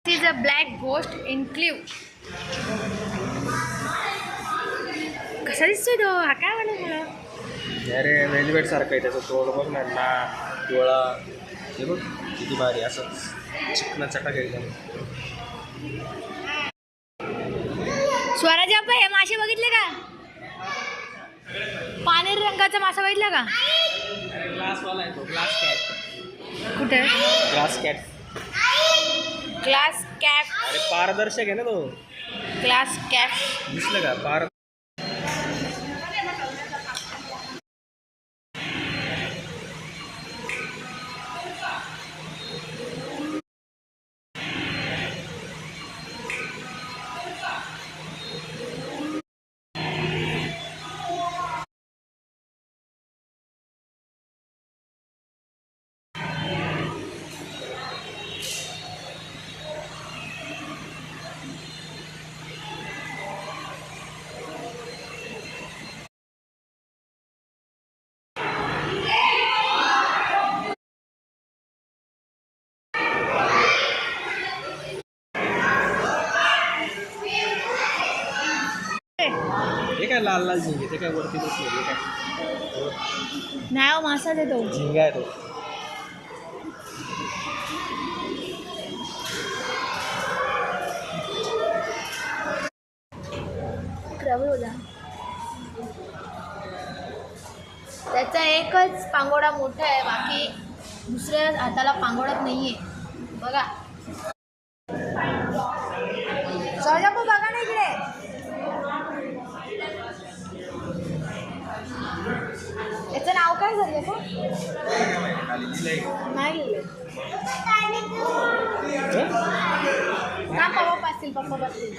is a black ghost in Clive. कसा दिसतोय तो? हा काय म्हणत मला? अरे वेलवेट सारखं आहे त्याचं तोड बघ ना, डोळा हे बघ किती भारी असं चिकना चटक एकदम. स्वराज हे मासे बघितले का? पानेरी रंगाचा मासा बघितला का? ग्लासवाला आहे तो, ग्लास कॅट. कुठे? Glass cat. Glass cap. अरे पारदर्शक आहे ना तो. ग्लास कॅप दिसलं का? पार हे काय लाल लाल झिंगे ते काय वरती बसले हे काय नाही हो, मासा देतो. झिंगा आहे तो. त्याचा एकच पांगोडा मोठा आहे, बाकी दुसऱ्या हाताला पांगोडाच नाहीये. बघा सजापू, बघा ना इकडे. याचं नाव काय झालं का? नाही लिहिलंय. हा पप्पा पासतील, पप्पा पासतील.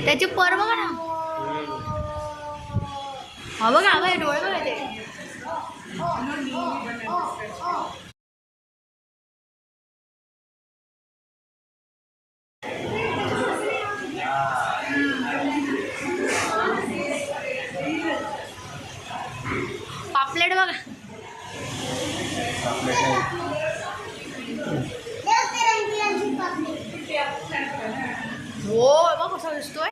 त्याची पर बघा ना. हा बघा, हा बघा डोळे बघा ते. पापलेट बघा. हो बघ कसा दिसतोय.